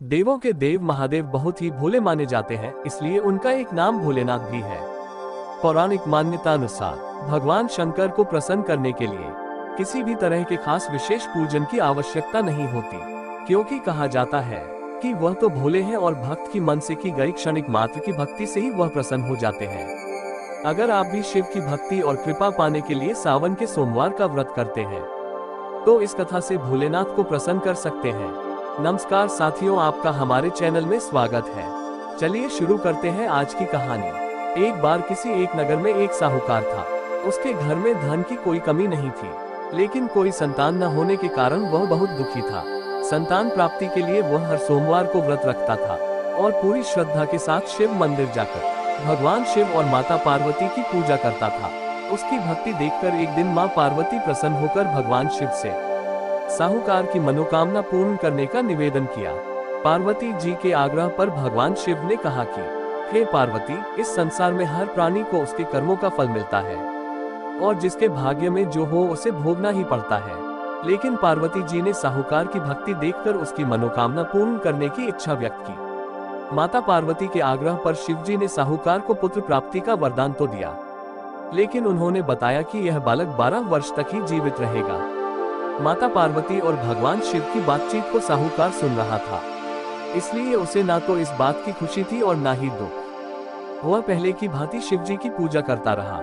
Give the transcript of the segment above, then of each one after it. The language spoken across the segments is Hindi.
देवों के देव महादेव बहुत ही भोले माने जाते हैं, इसलिए उनका एक नाम भोलेनाथ भी है। पौराणिक मान्यता अनुसार भगवान शंकर को प्रसन्न करने के लिए किसी भी तरह के खास विशेष पूजन की आवश्यकता नहीं होती, क्योंकि कहा जाता है कि वह तो भोले हैं और भक्त की मन से की गई क्षणिक मात्र की भक्ति से ही वह प्रसन्न हो जाते हैं। अगर आप भी शिव की भक्ति और कृपा पाने के लिए सावन के सोमवार का व्रत करते हैं तो इस कथा से भोलेनाथ को प्रसन्न कर सकते हैं। नमस्कार साथियों, आपका हमारे चैनल में स्वागत है। चलिए शुरू करते हैं आज की कहानी। एक बार किसी एक नगर में एक साहूकार था। उसके घर में धन की कोई कमी नहीं थी, लेकिन कोई संतान न होने के कारण वह बहुत दुखी था। संतान प्राप्ति के लिए वह हर सोमवार को व्रत रखता था और पूरी श्रद्धा के साथ शिव मंदिर जाकर भगवान शिव और माता पार्वती की पूजा करता था। उसकी भक्ति देखकर एक दिन माँ पार्वती प्रसन्न होकर भगवान शिव से साहूकार की मनोकामना पूर्ण करने का निवेदन किया। पार्वती जी के आग्रह पर भगवान शिव ने कहा कि हे पार्वती, इस संसार में हर प्राणी को उसके कर्मों का फल मिलता है और जिसके भाग्य में जो हो उसे भोगना ही पड़ता है। लेकिन पार्वती जी ने साहूकार की भक्ति देखकर उसकी मनोकामना पूर्ण करने की इच्छा व्यक्त की। माता पार्वती के आग्रह पर शिव जी ने साहूकार को पुत्र प्राप्ति का वरदान तो दिया, लेकिन उन्होंने बताया कि यह बालक 12 वर्ष तक ही जीवित रहेगा। माता पार्वती और भगवान शिव की बातचीत को साहूकार सुन रहा था, इसलिए उसे ना तो इस बात की खुशी थी और ना ही दुख। वह पहले की भांति शिव जी की पूजा करता रहा।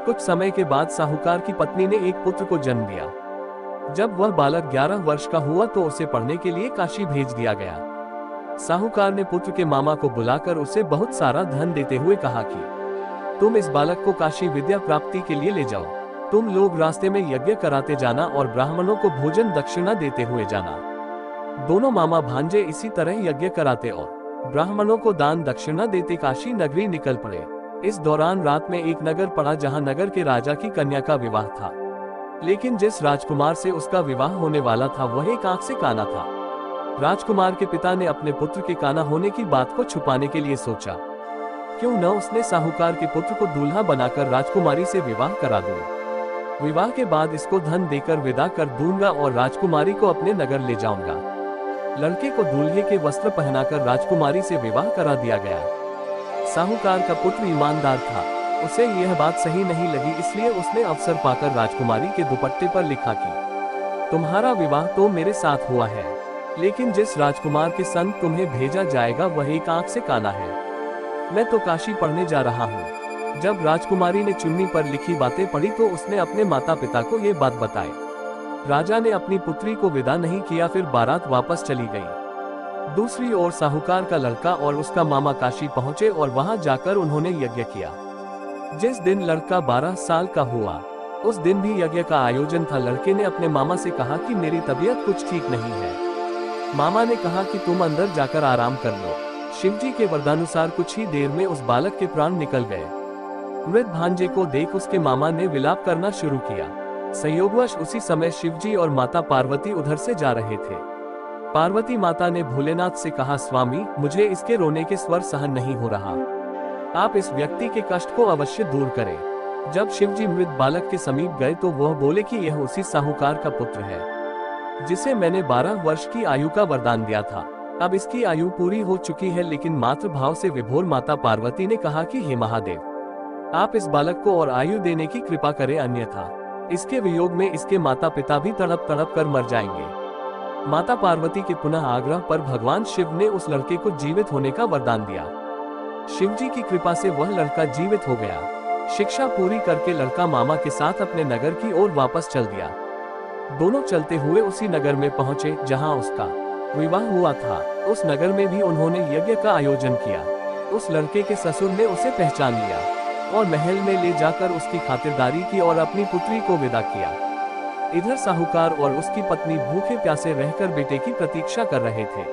कुछ समय के बाद साहूकार की पत्नी ने एक पुत्र को जन्म दिया। जब वह बालक 11 वर्ष का हुआ तो उसे पढ़ने के लिए काशी भेज दिया गया। साहूकार ने पुत्र के मामा को बुलाकर उसे बहुत सारा धन देते हुए कहा कि तुम इस बालक को काशी विद्या प्राप्ति के लिए ले जाओ। तुम लोग रास्ते में यज्ञ कराते जाना और ब्राह्मणों को भोजन दक्षिणा देते हुए जाना। दोनों मामा भांजे इसी तरह यज्ञ कराते और ब्राह्मणों को दान दक्षिणा देते काशी नगरी निकल पड़े। इस दौरान रात में एक नगर पड़ा जहां नगर के राजा की कन्या का विवाह था, लेकिन जिस राजकुमार से उसका विवाह होने वाला था वह एक आंख से काना था। राजकुमार के पिता ने अपने पुत्र के काना होने की बात को छुपाने के लिए सोचा, क्यों न उसने साहूकार के पुत्र को दूल्हा बनाकर राजकुमारी से विवाह करा दूं। विवाह के बाद इसको धन देकर विदा कर दूंगा और राजकुमारी को अपने नगर ले जाऊंगा। लड़के को दूल्हे के वस्त्र पहनाकर राजकुमारी से विवाह करा दिया गया। साहूकार का पुत्र ईमानदार था, उसे यह बात सही नहीं लगी, इसलिए उसने अवसर पाकर राजकुमारी के दुपट्टे पर लिखा कि तुम्हारा विवाह तो मेरे साथ हुआ है, लेकिन जिस राजकुमार के संग तुम्हें भेजा जाएगा वह एक आंख से काना है। मैं तो काशी पढ़ने जा रहा हूँ। जब राजकुमारी ने चुन्नी पर लिखी बातें पढ़ी तो उसने अपने माता पिता को ये बात बताई। राजा ने अपनी पुत्री को विदा नहीं किया, फिर बारात वापस चली गई। दूसरी ओर साहूकार का लड़का और उसका मामा काशी पहुंचे और वहां जाकर उन्होंने यज्ञ किया। जिस दिन लड़का 12 साल का हुआ उस दिन भी यज्ञ का आयोजन था। लड़के ने अपने मामा से कहा कि मेरी तबीयत कुछ ठीक नहीं है। मामा ने कहा कि तुम अंदर जाकर आराम कर लो। शिवजी के वरदानुसार कुछ ही देर में उस बालक के प्राण निकल गए। मृत भांजे को देख उसके मामा ने विलाप करना शुरू किया। संयोगवश उसी समय शिवजी और माता पार्वती उधर से जा रहे थे। पार्वती माता ने भोलेनाथ से कहा, स्वामी, मुझे इसके रोने के स्वर सहन नहीं हो रहा। आप इस व्यक्ति के कष्ट को अवश्य दूर करें। जब शिवजी मृत बालक के समीप गए तो वह बोले कि यह उसी साहूकार का पुत्र है जिसे मैंने 12 वर्ष की आयु का वरदान दिया था। अब इसकी आयु पूरी हो चुकी है, लेकिन मातृ भाव से विभोर माता पार्वती ने कहा कि हे महादेव, आप इस बालक को और आयु देने की कृपा करें, अन्यथा इसके वियोग में इसके माता पिता भी तड़प तड़प कर मर जाएंगे। माता पार्वती के पुनः आग्रह पर भगवान शिव ने उस लड़के को जीवित होने का वरदान दिया। शिवजी की कृपा से वह लड़का जीवित हो गया। शिक्षा पूरी करके लड़का मामा के साथ अपने नगर की ओर वापस चल दिया। दोनों चलते हुए उसी नगर में पहुंचे जहां उसका विवाह हुआ था। उस नगर में भी उन्होंने यज्ञ का आयोजन किया। उस लड़के के ससुर ने उसे पहचान लिया और महल में ले जाकर उसकी खातिरदारी की और अपनी पुत्री को विदा किया। इधर साहूकार और उसकी पत्नी भूखे प्यासे रहकर बेटे की प्रतीक्षा कर रहे थे।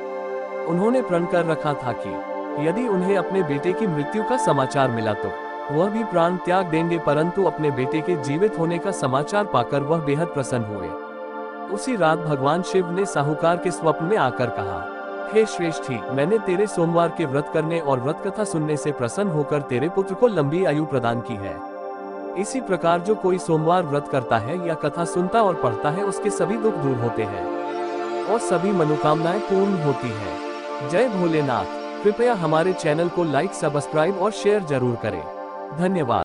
उन्होंने प्रण कर रखा था कि यदि उन्हें अपने बेटे की मृत्यु का समाचार मिला तो वह भी प्राण त्याग देंगे, परंतु अपने बेटे के जीवित होने का समाचार पाकर वह बेहद प्रसन्न हुए। उसी रात भगवान शिव ने साहूकार के स्वप्न में आकर कहा, हे श्रेष्ठी, मैंने तेरे सोमवार के व्रत करने और व्रत कथा सुनने से प्रसन्न होकर तेरे पुत्र को लंबी आयु प्रदान की है। इसी प्रकार जो कोई सोमवार व्रत करता है या कथा सुनता और पढ़ता है उसके सभी दुख दूर होते हैं और सभी मनोकामनाएं पूर्ण होती हैं। जय भोलेनाथ। कृपया हमारे चैनल को लाइक, सब्सक्राइब और शेयर जरूर करें। धन्यवाद।